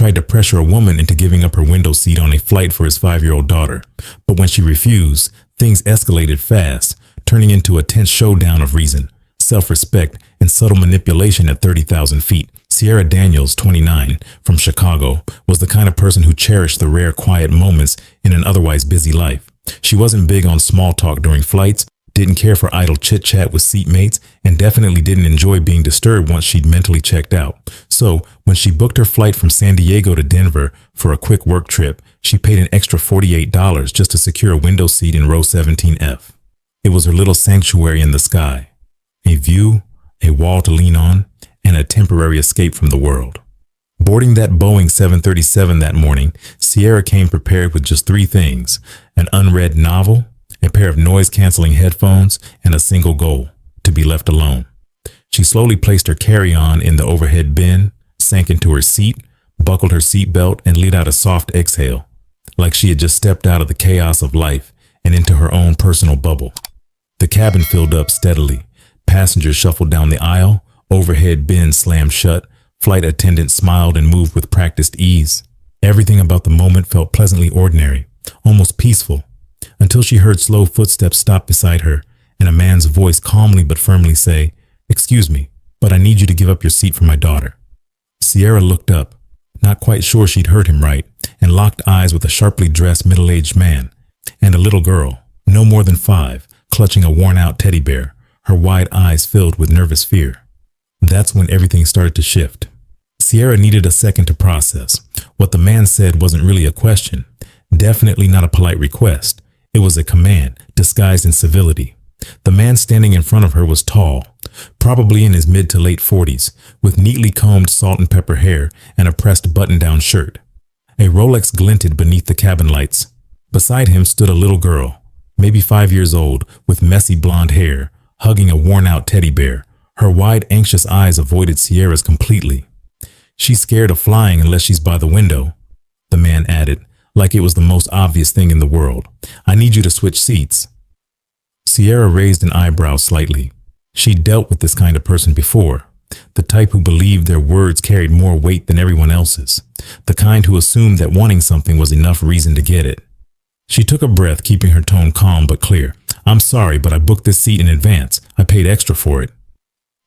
tried to pressure a woman into giving up her window seat on a flight for his 5-year-old daughter. But when she refused, things escalated fast, turning into a tense showdown of reason, self-respect, and subtle manipulation at 30,000 feet. Sierra Daniels, 29, from Chicago, was the kind of person who cherished the rare quiet moments in an otherwise busy life. She wasn't big on small talk during flights, didn't care for idle chit-chat with seatmates, and definitely didn't enjoy being disturbed once she'd mentally checked out. So, when she booked her flight from San Diego to Denver for a quick work trip, she paid an extra $48 just to secure a window seat in row 17F. It was her little sanctuary in the sky. A view, a wall to lean on, and a temporary escape from the world. Boarding that Boeing 737 that morning, Sierra came prepared with just 3 things: an unread novel, a pair of noise-canceling headphones, and a single goal: to be left alone. She slowly placed her carry-on in the overhead bin, sank into her seat, buckled her seatbelt, and let out a soft exhale, like she had just stepped out of the chaos of life and into her own personal bubble. The cabin filled up steadily. Passengers shuffled down the aisle, overhead bins slammed shut, flight attendants smiled and moved with practiced ease. Everything about the moment felt pleasantly ordinary, almost peaceful, until she heard slow footsteps stop beside her and a man's voice calmly but firmly say, "Excuse me, but I need you to give up your seat for my daughter." Sierra looked up, not quite sure she'd heard him right, and locked eyes with a sharply dressed middle-aged man and a little girl, no more than 5, clutching a worn-out teddy bear, her wide eyes filled with nervous fear. That's when everything started to shift. Sierra needed a second to process. What the man said wasn't really a question, definitely not a polite request. It was a command, disguised in civility. The man standing in front of her was tall, probably in his mid to late 40s, with neatly combed salt and pepper hair and a pressed button-down shirt. A Rolex glinted beneath the cabin lights. Beside him stood a little girl, maybe 5 years old, with messy blonde hair, hugging a worn-out teddy bear. Her wide, anxious eyes avoided Sierra's completely. "She's scared of flying unless she's by the window," the man added, like it was the most obvious thing in the world. "I need you to switch seats." Sierra raised an eyebrow slightly. She'd dealt with this kind of person before, the type who believed their words carried more weight than everyone else's, the kind who assumed that wanting something was enough reason to get it. She took a breath, keeping her tone calm but clear. "I'm sorry, but I booked this seat in advance. I paid extra for it."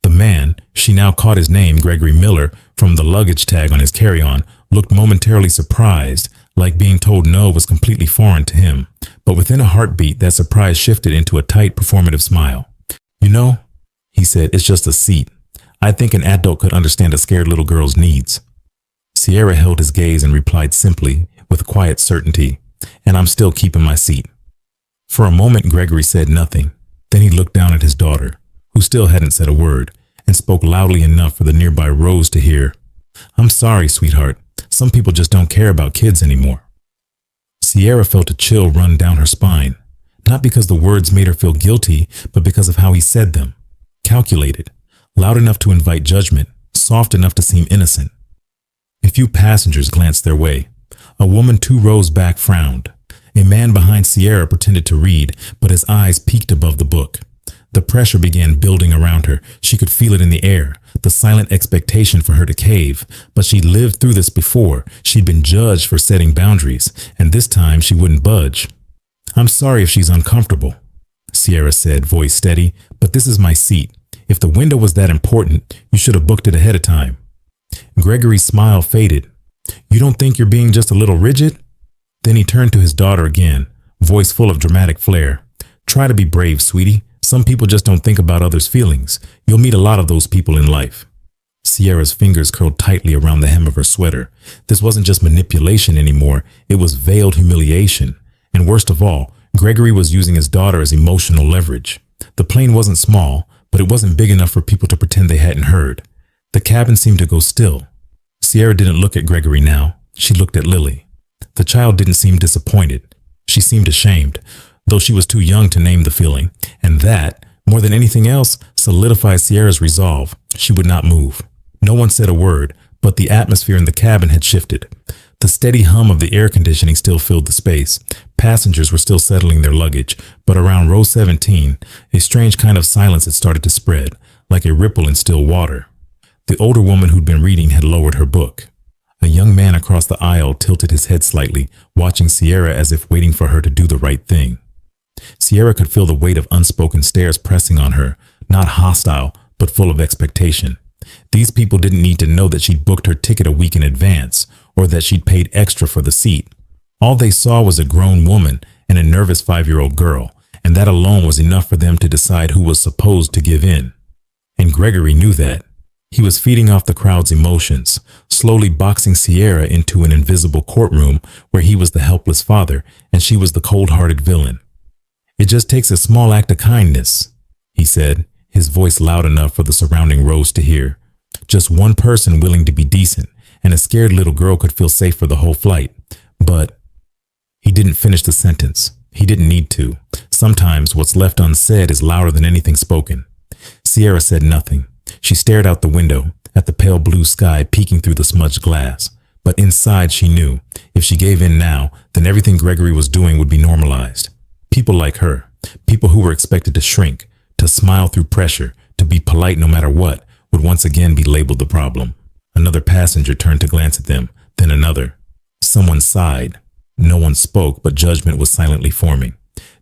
The man, she now caught his name, Gregory Miller, from the luggage tag on his carry-on, looked momentarily surprised, like being told no was completely foreign to him. But within a heartbeat, that surprise shifted into a tight, performative smile. "You know," he said, "it's just a seat. I think an adult could understand a scared little girl's needs." Sierra held his gaze and replied simply, with quiet certainty, "And I'm still keeping my seat." For a moment, Gregory said nothing. Then he looked down at his daughter, who still hadn't said a word, and spoke loudly enough for the nearby rows to hear. "I'm sorry, sweetheart. Some people just don't care about kids anymore." Sierra felt a chill run down her spine, not because the words made her feel guilty, but because of how he said them. Calculated, loud enough to invite judgment, soft enough to seem innocent. A few passengers glanced their way. A woman 2 rows back frowned. A man behind Sierra pretended to read, but his eyes peeked above the book. The pressure began building around her. She could feel it in the air, the silent expectation for her to cave. But she'd lived through this before. She'd been judged for setting boundaries, and this time she wouldn't budge. "I'm sorry if she's uncomfortable," Sierra said, voice steady, "but this is my seat. If the window was that important, you should have booked it ahead of time." Gregory's smile faded. "You don't think you're being just a little rigid?" Then he turned to his daughter again, voice full of dramatic flair. "Try to be brave, sweetie. Some people just don't think about others' feelings. You'll meet a lot of those people in life." Sierra's fingers curled tightly around the hem of her sweater. This wasn't just manipulation anymore. It was veiled humiliation. And worst of all, Gregory was using his daughter as emotional leverage. The plane wasn't small, but it wasn't big enough for people to pretend they hadn't heard. The cabin seemed to go still. Sierra didn't look at Gregory now. She looked at Lily. The child didn't seem disappointed. She seemed ashamed, though she was too young to name the feeling. And that, more than anything else, solidified Sierra's resolve. She would not move. No one said a word, but the atmosphere in the cabin had shifted. The steady hum of the air conditioning still filled the space. Passengers were still settling their luggage, but around row 17, a strange kind of silence had started to spread, like a ripple in still water. The older woman who'd been reading had lowered her book. A young man across the aisle tilted his head slightly, watching Sierra as if waiting for her to do the right thing. Sierra could feel the weight of unspoken stares pressing on her, not hostile, but full of expectation. These people didn't need to know that she'd booked her ticket a week in advance, or that she'd paid extra for the seat. All they saw was a grown woman and a nervous 5-year-old girl, and that alone was enough for them to decide who was supposed to give in. And Gregory knew that. He was feeding off the crowd's emotions, slowly boxing Sierra into an invisible courtroom where he was the helpless father and she was the cold-hearted villain. "It just takes a small act of kindness," he said, his voice loud enough for the surrounding rows to hear. Just one person willing to be decent, and a scared little girl could feel safe for the whole flight. But he didn't finish the sentence. He didn't need to. Sometimes what's left unsaid is louder than anything spoken. Sierra said nothing. She stared out the window, at the pale blue sky peeking through the smudged glass. But inside she knew, if she gave in now, then everything Gregory was doing would be normalized. People like her, people who were expected to shrink, to smile through pressure, to be polite no matter what, would once again be labeled the problem. Another passenger turned to glance at them, then another. Someone sighed. No one spoke, but judgment was silently forming.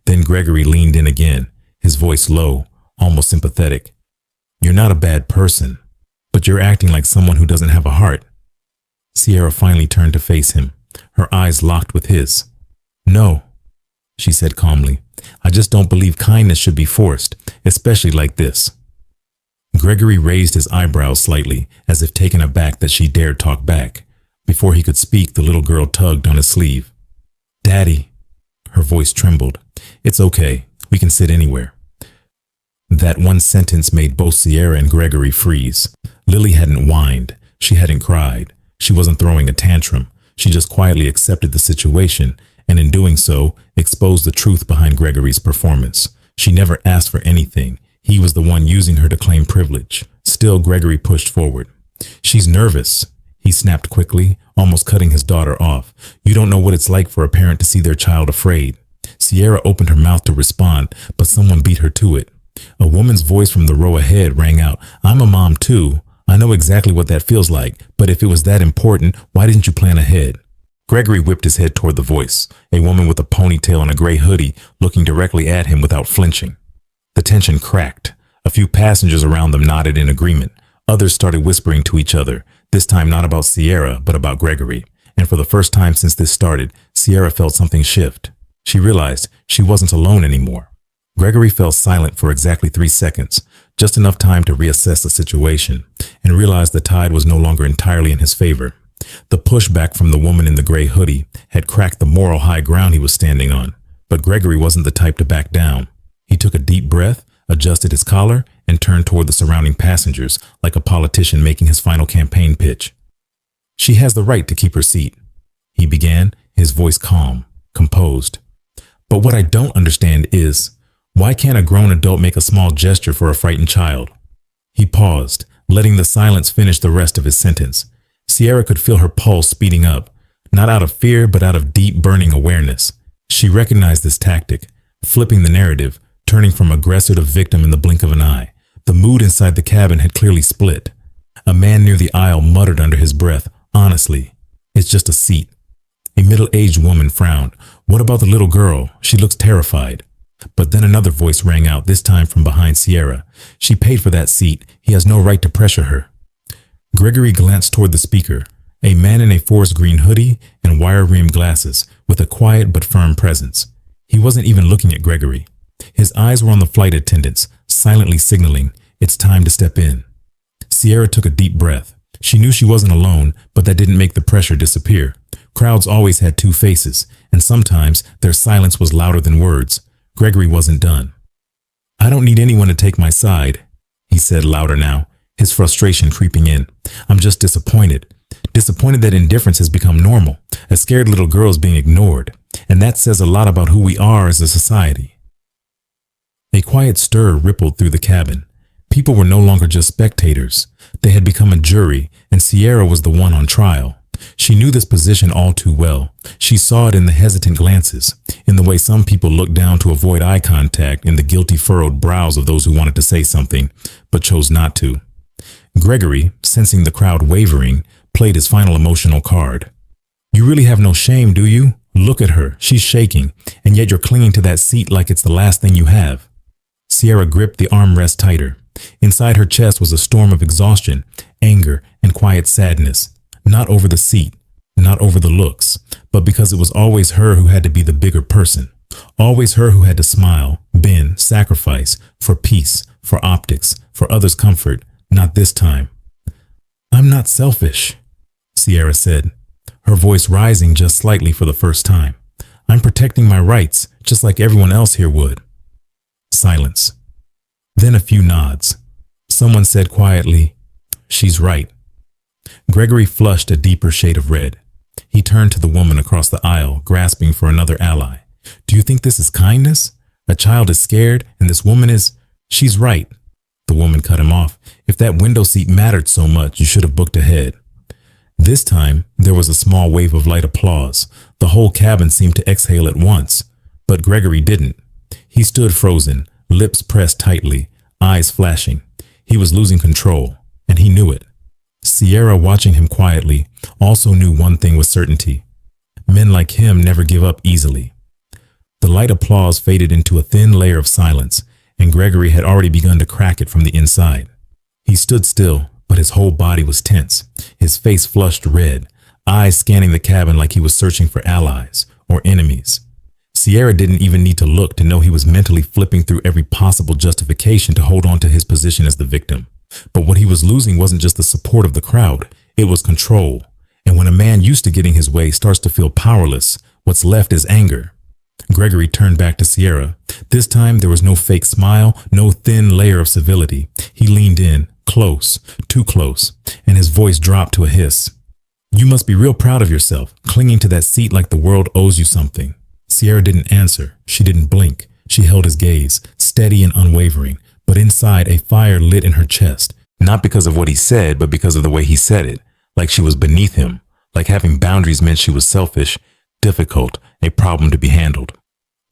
Then Gregory leaned in again, his voice low, almost sympathetic. "You're not a bad person, but you're acting like someone who doesn't have a heart." Sierra finally turned to face him, her eyes locked with his. "No," she said calmly. "I just don't believe kindness should be forced, especially like this." Gregory raised his eyebrows slightly, as if taken aback that she dared talk back. Before he could speak, the little girl tugged on his sleeve. "Daddy." Her voice trembled. "It's okay. We can sit anywhere." That one sentence made both Sierra and Gregory freeze. Lily hadn't whined. She hadn't cried. She wasn't throwing a tantrum. She just quietly accepted the situation, and in doing so, exposed the truth behind Gregory's performance. She never asked for anything. He was the one using her to claim privilege. Still, Gregory pushed forward. "She's nervous," he snapped quickly, almost cutting his daughter off. "You don't know what it's like for a parent to see their child afraid." Sierra opened her mouth to respond, but someone beat her to it. A woman's voice from the row ahead rang out. "I'm a mom too. I know exactly what that feels like, but if it was that important, why didn't you plan ahead?" Gregory whipped his head toward the voice, a woman with a ponytail and a gray hoodie looking directly at him without flinching. The tension cracked. A few passengers around them nodded in agreement. Others started whispering to each other, this time not about Sierra, but about Gregory. And for the first time since this started, Sierra felt something shift. She realized she wasn't alone anymore. Gregory fell silent for exactly 3 seconds, just enough time to reassess the situation, and realize the tide was no longer entirely in his favor. The pushback from the woman in the gray hoodie had cracked the moral high ground he was standing on, but Gregory wasn't the type to back down. He took a deep breath, adjusted his collar, and turned toward the surrounding passengers like a politician making his final campaign pitch. "She has the right to keep her seat," he began, his voice calm, composed. "But what I don't understand is, why can't a grown adult make a small gesture for a frightened child?" He paused, letting the silence finish the rest of his sentence. Sierra could feel her pulse speeding up, not out of fear, but out of deep burning awareness. She recognized this tactic, flipping the narrative, turning from aggressor to victim in the blink of an eye. The mood inside the cabin had clearly split. A man near the aisle muttered under his breath, "Honestly, it's just a seat." A middle-aged woman frowned. "What about the little girl? She looks terrified." But then another voice rang out, this time from behind Sierra. "She paid for that seat. He has no right to pressure her." Gregory glanced toward the speaker, a man in a forest green hoodie and wire-rimmed glasses, with a quiet but firm presence. He wasn't even looking at Gregory. His eyes were on the flight attendants, silently signaling, "It's time to step in." Sierra took a deep breath. She knew she wasn't alone, but that didn't make the pressure disappear. Crowds always had two faces, and sometimes their silence was louder than words. Gregory wasn't done. "I don't need anyone to take my side," he said louder now, his frustration creeping in. "I'm just disappointed. Disappointed that indifference has become normal. A scared little girl is being ignored. And that says a lot about who we are as a society." A quiet stir rippled through the cabin. People were no longer just spectators. They had become a jury, and Sierra was the one on trial. She knew this position all too well. She saw it in the hesitant glances, in the way some people looked down to avoid eye contact, in the guilty furrowed brows of those who wanted to say something, but chose not to. Gregory, sensing the crowd wavering, played his final emotional card. You really have no shame, do you? Look at her. She's shaking, and yet you're clinging to that seat like it's the last thing you have. Sierra gripped the armrest tighter. Inside her chest was a storm of exhaustion, anger, and quiet sadness. Not over the seat, not over the looks, but because it was always her who had to be the bigger person. Always her who had to smile, bend, sacrifice, for peace, for optics, for others' comfort. Not this time. I'm not selfish, Sierra said, her voice rising just slightly for the first time. I'm protecting my rights, just like everyone else here would. Silence. Then a few nods. Someone said quietly, she's right. Gregory flushed a deeper shade of red. He turned to the woman across the aisle, grasping for another ally. Do you think this is kindness? A child is scared, and this woman is... She's right. The woman cut him off. If that window seat mattered so much, you should have booked ahead. This time, there was a small wave of light applause. The whole cabin seemed to exhale at once, but Gregory didn't. He stood frozen, lips pressed tightly, eyes flashing. He was losing control, and he knew it. Sierra, watching him quietly, also knew one thing with certainty. Men like him never give up easily. The light applause faded into a thin layer of silence, and Gregory had already begun to crack it from the inside. He stood still, but his whole body was tense, his face flushed red, eyes scanning the cabin like he was searching for allies or enemies. Sierra didn't even need to look to know he was mentally flipping through every possible justification to hold on to his position as the victim. But what he was losing wasn't just the support of the crowd, it was control. And when a man used to getting his way starts to feel powerless, what's left is anger. Gregory turned back to Sierra. This time there was no fake smile, no thin layer of civility. He leaned in, close, too close, and his voice dropped to a hiss. You must be real proud of yourself, clinging to that seat like the world owes you something. Sierra didn't answer. She didn't blink. She held his gaze, steady and unwavering, but inside a fire lit in her chest, not because of what he said, but because of the way he said it, like she was beneath him, like having boundaries meant she was selfish, difficult, a problem to be handled.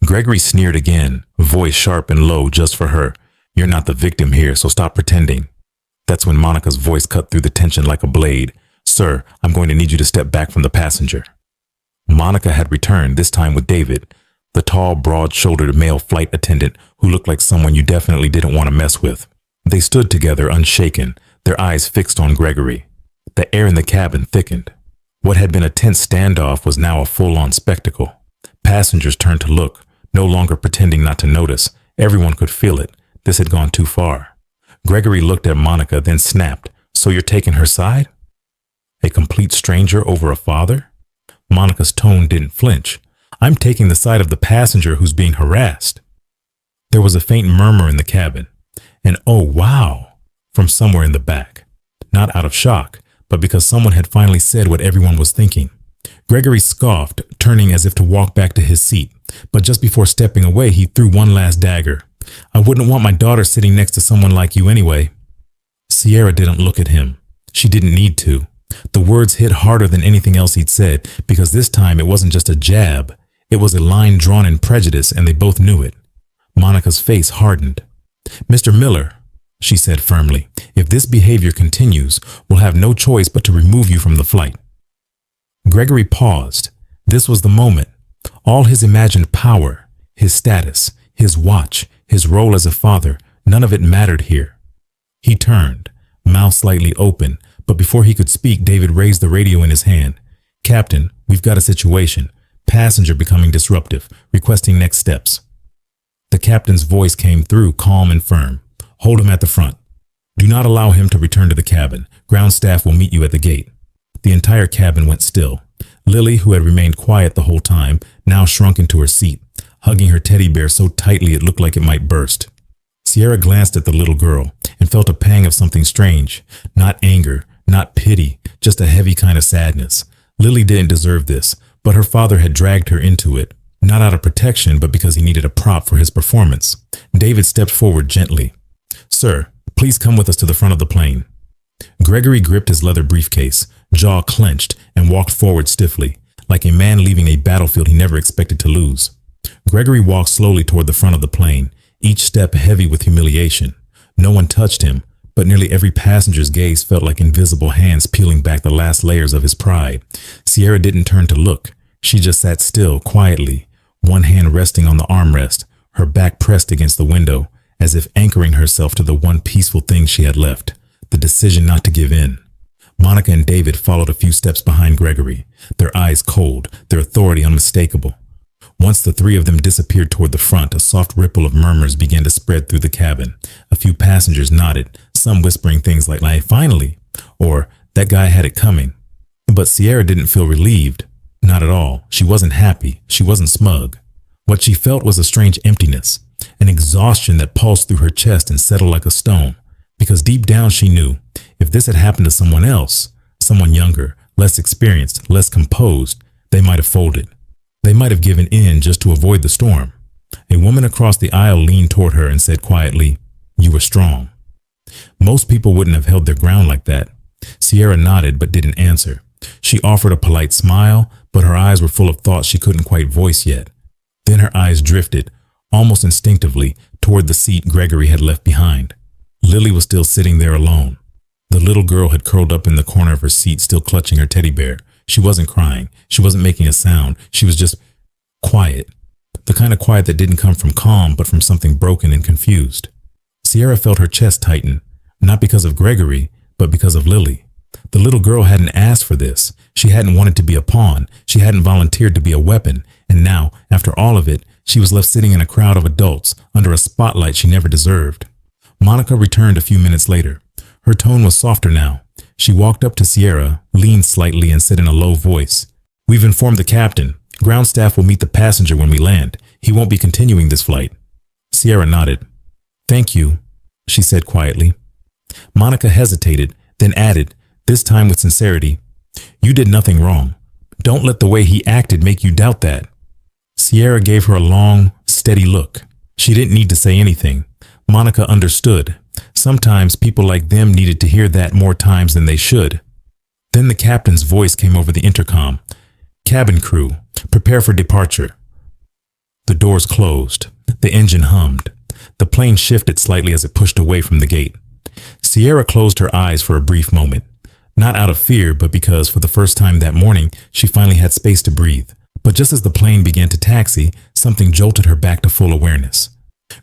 Gregory sneered again, voice sharp and low just for her. You're not the victim here, so stop pretending. That's when Monica's voice cut through the tension like a blade. Sir, I'm going to need you to step back from the passenger. Monica had returned, this time with David, the tall, broad-shouldered male flight attendant who looked like someone you definitely didn't want to mess with. They stood together unshaken, their eyes fixed on Gregory. The air in the cabin thickened. What had been a tense standoff was now a full-on spectacle. Passengers turned to look, no longer pretending not to notice. Everyone could feel it. This had gone too far. Gregory looked at Monica, then snapped. So you're taking her side? A complete stranger over a father? Monica's tone didn't flinch. I'm taking the side of the passenger who's being harassed. There was a faint murmur in the cabin. And oh wow, from somewhere in the back. Not out of shock, but because someone had finally said what everyone was thinking. Gregory scoffed, turning as if to walk back to his seat. But just before stepping away, he threw one last dagger. I wouldn't want my daughter sitting next to someone like you anyway. Sierra didn't look at him. She didn't need to. The words hit harder than anything else he'd said, because this time it wasn't just a jab. It was a line drawn in prejudice, and they both knew it. Monica's face hardened. Mr. Miller, she said firmly, if this behavior continues, we'll have no choice but to remove you from the flight. Gregory paused. This was the moment. All his imagined power, his status, his watch, his role as a father, none of it mattered here. He turned, mouth slightly open, but before he could speak, David raised the radio in his hand. Captain, we've got a situation. Passenger becoming disruptive, requesting next steps. The captain's voice came through, calm and firm. Hold him at the front. Do not allow him to return to the cabin. Ground staff will meet you at the gate. The entire cabin went still. Lily, who had remained quiet the whole time, now shrunk into her seat, hugging her teddy bear so tightly it looked like it might burst. Sierra glanced at the little girl and felt a pang of something strange. Not anger, not pity, just a heavy kind of sadness. Lily didn't deserve this, but her father had dragged her into it, not out of protection, but because he needed a prop for his performance. David stepped forward gently. Sir, please come with us to the front of the plane. Gregory gripped his leather briefcase, jaw clenched, and walked forward stiffly, like a man leaving a battlefield he never expected to lose. Gregory walked slowly toward the front of the plane, each step heavy with humiliation. No one touched him, but nearly every passenger's gaze felt like invisible hands peeling back the last layers of his pride. Sierra didn't turn to look. She just sat still, quietly, one hand resting on the armrest, her back pressed against the window, as if anchoring herself to the one peaceful thing she had left, the decision not to give in. Monica and David followed a few steps behind Gregory, their eyes cold, their authority unmistakable. Once the three of them disappeared toward the front, a soft ripple of murmurs began to spread through the cabin. A few passengers nodded, some whispering things like, finally, or that guy had it coming. But Sierra didn't feel relieved. Not at all. She wasn't happy. She wasn't smug. What she felt was a strange emptiness, an exhaustion that pulsed through her chest and settled like a stone. Because deep down she knew, if this had happened to someone else, someone younger, less experienced, less composed, they might have folded. They might have given in just to avoid the storm. A woman across the aisle leaned toward her and said quietly, "You were strong." Most people wouldn't have held their ground like that. Sierra nodded but didn't answer. She offered a polite smile, but her eyes were full of thoughts she couldn't quite voice yet. Then her eyes drifted, almost instinctively, toward the seat Gregory had left behind. Lily was still sitting there alone. The little girl had curled up in the corner of her seat, still clutching her teddy bear. She wasn't crying. She wasn't making a sound. She was just quiet. The kind of quiet that didn't come from calm, but from something broken and confused. Sierra felt her chest tighten, not because of Gregory, but because of Lily. The little girl hadn't asked for this. She hadn't wanted to be a pawn. She hadn't volunteered to be a weapon. And now, after all of it, she was left sitting in a crowd of adults, under a spotlight she never deserved. Monica returned a few minutes later. Her tone was softer now. She walked up to Sierra, leaned slightly, and said in a low voice, "We've informed the captain. Ground staff will meet the passenger when we land. He won't be continuing this flight." Sierra nodded. "Thank you," she said quietly. Monica hesitated, then added, this time with sincerity, "You did nothing wrong. Don't let the way he acted make you doubt that." Sierra gave her a long, steady look. She didn't need to say anything. Monica understood. Sometimes people like them needed to hear that more times than they should. Then the captain's voice came over the intercom. "Cabin crew, prepare for departure." The doors closed. The engine hummed. The plane shifted slightly as it pushed away from the gate. Sierra closed her eyes for a brief moment. Not out of fear, but because for the first time that morning, she finally had space to breathe. But just as the plane began to taxi, something jolted her back to full awareness.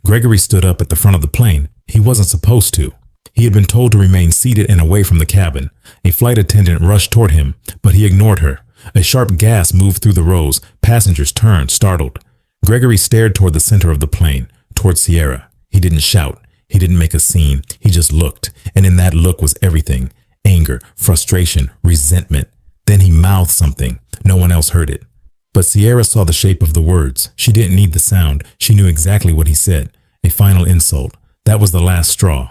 Gregory stood up at the front of the plane. He wasn't supposed to. He had been told to remain seated and away from the cabin. A flight attendant rushed toward him, but he ignored her. A sharp gasp moved through the rows. Passengers turned, startled. Gregory stared toward the center of the plane, toward Sierra. He didn't shout. He didn't make a scene. He just looked. And in that look was everything. Anger, frustration, resentment. Then he mouthed something. No one else heard it. But Sierra saw the shape of the words. She didn't need the sound. She knew exactly what he said. A final insult. That was the last straw.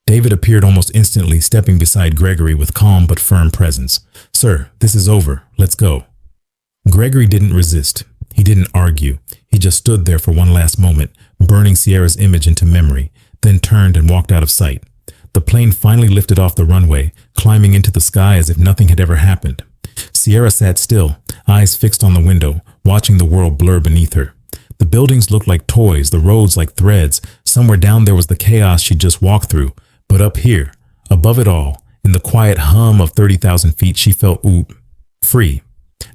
David appeared almost instantly, stepping beside Gregory with calm but firm presence. "Sir, this is over. Let's go." Gregory didn't resist. He didn't argue. He just stood there for one last moment, burning Sierra's image into memory, then turned and walked out of sight. The plane finally lifted off the runway, climbing into the sky as if nothing had ever happened. Sierra sat still, eyes fixed on the window, watching the world blur beneath her. The buildings looked like toys, the roads like threads. Somewhere down there was the chaos she'd just walked through. But up here, above it all, in the quiet hum of 30,000 feet, she felt free.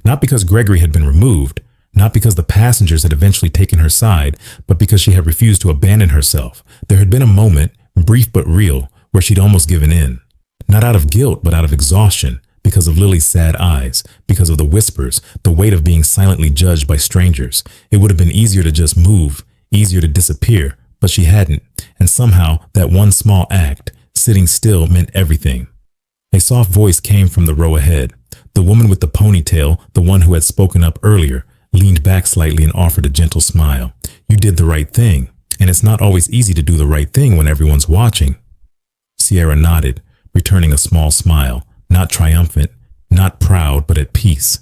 Not because Gregory had been removed, not because the passengers had eventually taken her side, but because she had refused to abandon herself. There had been a moment, brief but real, where she'd almost given in. Not out of guilt, but out of exhaustion, because of Lily's sad eyes, because of the whispers, the weight of being silently judged by strangers. It would have been easier to just move, easier to disappear, but she hadn't, and somehow that one small act, sitting still, meant everything. A soft voice came from the row ahead. The woman with the ponytail, the one who had spoken up earlier, leaned back slightly and offered a gentle smile. "You did the right thing, and it's not always easy to do the right thing when everyone's watching." Sierra nodded, returning a small smile, not triumphant, not proud, but at peace.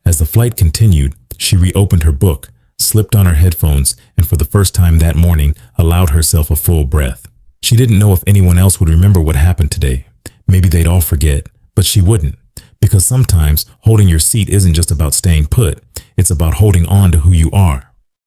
As the flight continued, she reopened her book, slipped on her headphones, and for the first time that morning, allowed herself a full breath. She didn't know if anyone else would remember what happened today. Maybe they'd all forget, but she wouldn't. Because sometimes holding your seat isn't just about staying put. It's about holding on to who you are.